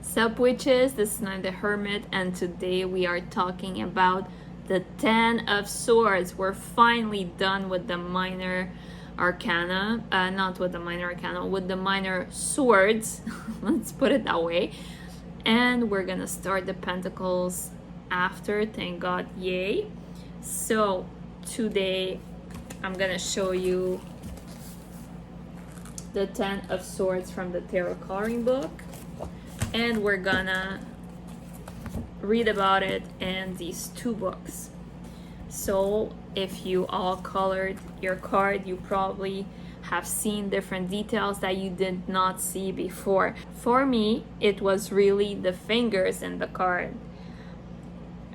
Sup witches, this is not the Hermit, and today we are talking about the 10 of Swords. We're finally done with the minor arcana, not with the minor arcana, with the minor swords, let's put it that way. And we're gonna start the Pentacles after, thank God, yay. So today I'm gonna show you the 10 of Swords from the Tarot coloring book, and we're gonna read about it in these two books. So if you all colored your card, you probably have seen different details that you did not see before. For me, it was really the fingers in the card.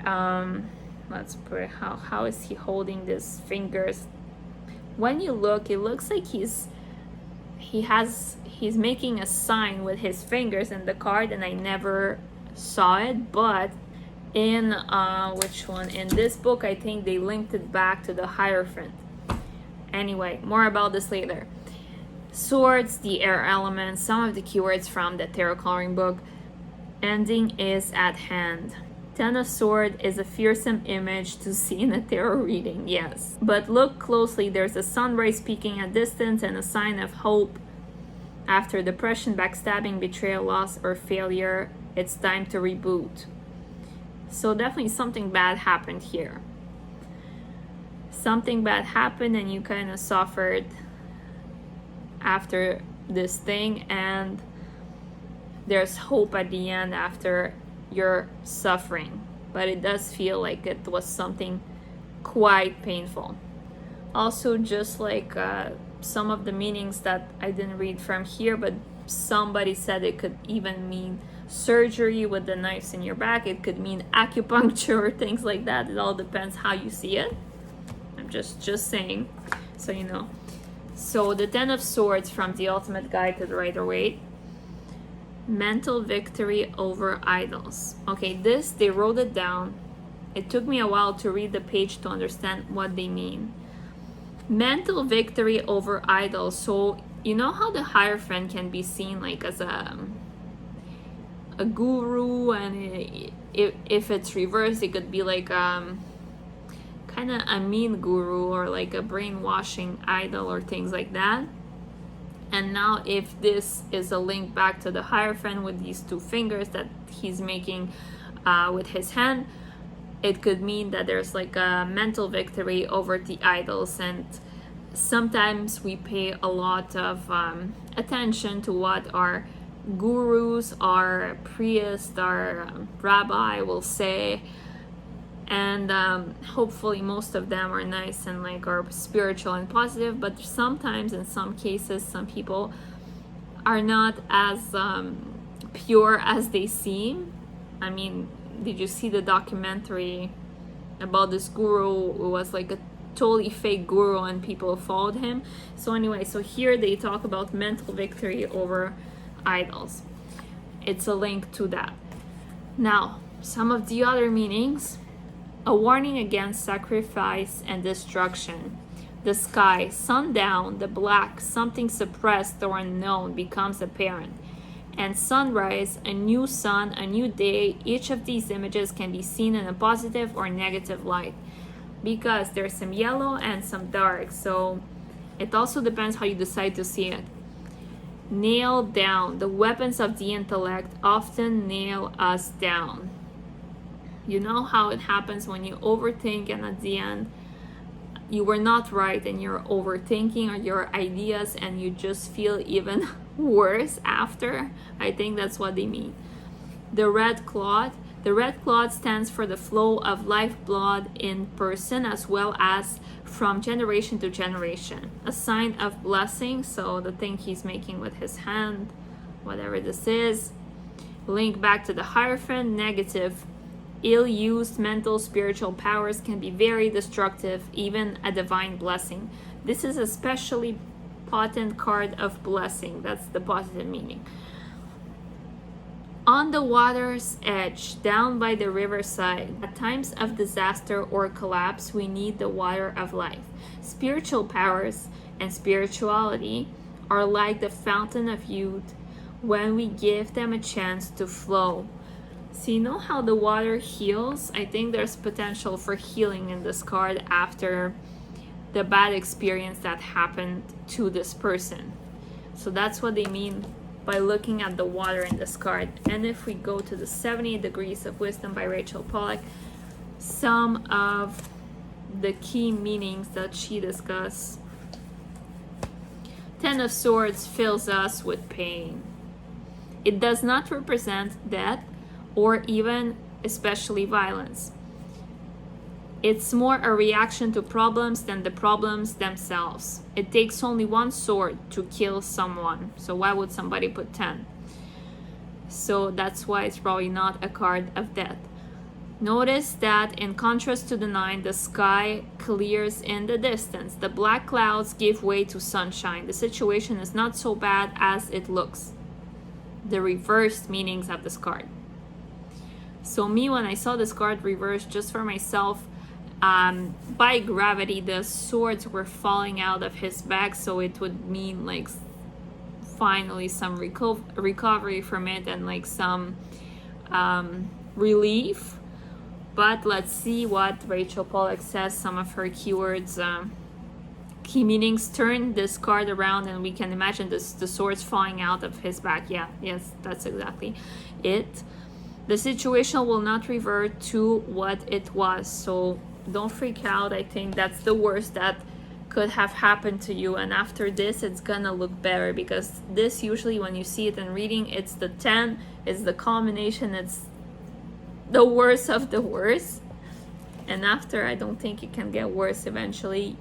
Let's put it, how is he holding these fingers? When you look, it looks like he's making a sign with his fingers in the card, and I never saw it, but in which one? In this book, I think they linked it back to the Hierophant. Anyway, more about this later. Swords, the air element, some of the keywords from the Tarot coloring book. Ending is at hand. 10 of Swords is a fearsome image to see in a tarot reading, yes. But look closely, there's a sunrise peeking at distance and a sign of hope. After depression, backstabbing, betrayal, loss, or failure, it's time to reboot. So definitely something bad happened here. Something bad happened and you kind of suffered after this thing, and there's hope at the end after your suffering, but it does feel like it was something quite painful. Also, just like some of the meanings that I didn't read from here, but somebody said it could even mean surgery with the knives in your back. It could mean acupuncture or things like that. It all depends how you see it. I'm just saying, so you know. So the 10 of Swords from the Ultimate Guide to the Rider-Waite. Mental victory over idols. Okay, this, they wrote it down. It took me a while to read the page to understand what they mean. Mental victory over idols. So you know how the Hierophant can be seen like as a guru, and if it's reversed, it could be like kind of a mean guru or like a brainwashing idol or things like that. And now if this is a link back to the Hierophant with these two fingers that he's making with his hand, it could mean that there's like a mental victory over the idols. And sometimes we pay a lot of attention to what our gurus, our priest, our rabbi will say, and hopefully most of them are nice and like are spiritual and positive, but sometimes in some cases some people are not as pure as they seem. I mean, did you see the documentary about this guru who was like a totally fake guru and people followed him? So anyway, so here they talk about mental victory over idols. It's a link to that. Now, some of the other meanings. A warning against sacrifice and destruction. The sky, sundown, the black, something suppressed or unknown becomes apparent. And sunrise, a new sun, a new day. Each of these images can be seen in a positive or negative light, because there's some yellow and some dark. So it also depends how you decide to see it. Nail down. The weapons of the intellect often nail us down. You know how it happens when you overthink and at the end you were not right and you're overthinking or your ideas and you just feel even worse after? I think that's what they mean. The red cloth. The red cloth stands for the flow of lifeblood in person as well as from generation to generation. A sign of blessing. So the thing he's making with his hand, whatever this is. Link back to the Hierophant. Negative. Ill-used mental spiritual powers can be very destructive, even a divine blessing. This is a especially potent card of blessing. That's the positive meaning. On the water's edge, down by the riverside, at times of disaster or collapse, we need the water of life. Spiritual powers and spirituality are like the fountain of youth when we give them a chance to flow. So you know how the water heals? I think there's potential for healing in this card after the bad experience that happened to this person. So that's what they mean by looking at the water in this card. And if we go to the 78 Degrees of Wisdom by Rachel Pollack, some of the key meanings that she discussed. Ten of Swords fills us with pain. It does not represent death or even especially violence. It's more a reaction to problems than the problems themselves. It takes only one sword to kill someone. So why would somebody put 10? So that's why it's probably not a card of death. Notice that in contrast to the 9, the sky clears in the distance. The black clouds give way to sunshine. The situation is not so bad as it looks. The reversed meanings of this card. So me, when I saw this card reversed just for myself, by gravity, the swords were falling out of his back, so it would mean like finally some recovery from it and like some relief. But let's see what Rachel Pollack says, some of her keywords, key meanings. Turn this card around and we can imagine the swords falling out of his back. Yes, that's exactly it. The situation will not revert to what it was, so don't freak out. I think that's the worst that could have happened to you, and after this it's gonna look better, because this usually when you see it in reading, it's the 10, it's the culmination, it's the worst of the worst, and after I don't think it can get worse. Eventually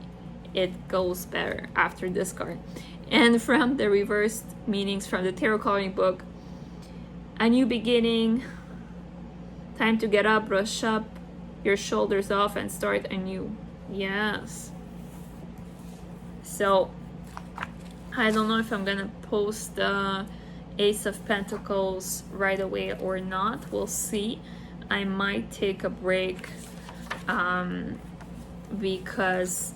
it goes better after this card. And from the reversed meanings from the tarot coloring book, a new beginning, time to get up, brush up your shoulders off and start anew. Yes. So I don't know if I'm gonna post the Ace of Pentacles right away or not. We'll see. I might take a break because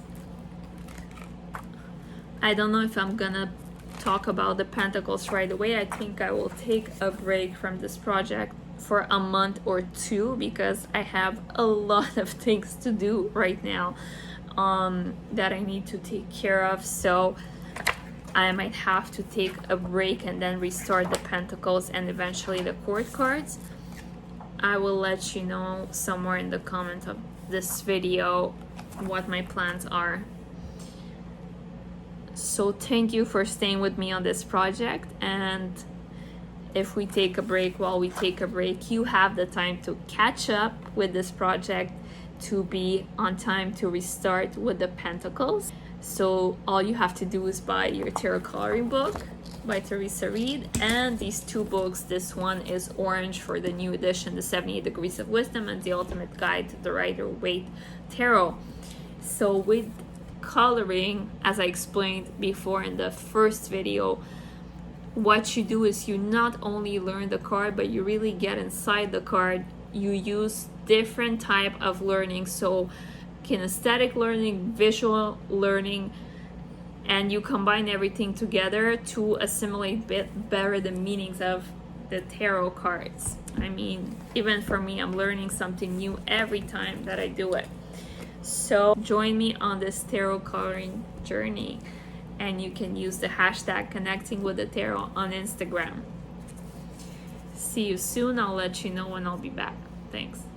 I don't know if I'm gonna talk about the Pentacles right away. I think I will take a break from this project for a month or two, because I have a lot of things to do right now that I need to take care of. So I might have to take a break and then restart the Pentacles and eventually the Court cards. I will let you know somewhere in the comments of this video what my plans are. So thank you for staying with me on this project, and if we take a break, while we take a break, you have the time to catch up with this project to be on time to restart with the Pentacles. So all you have to do is buy your tarot coloring book by Theresa Reed, and these two books. This one is orange for the new edition, the 78 Degrees of Wisdom, and the Ultimate Guide to the Rider-Waite Tarot. So with coloring, as I explained before in the first video, what you do is you not only learn the card, but you really get inside the card. You use different type of learning, so kinesthetic learning, visual learning, and you combine everything together to assimilate better the meanings of the tarot cards. I mean, even for me, I'm learning something new every time that I do it. So join me on this tarot coloring journey, and you can use the hashtag connecting with the tarot on Instagram. See you soon. I'll let you know when I'll be back. Thanks.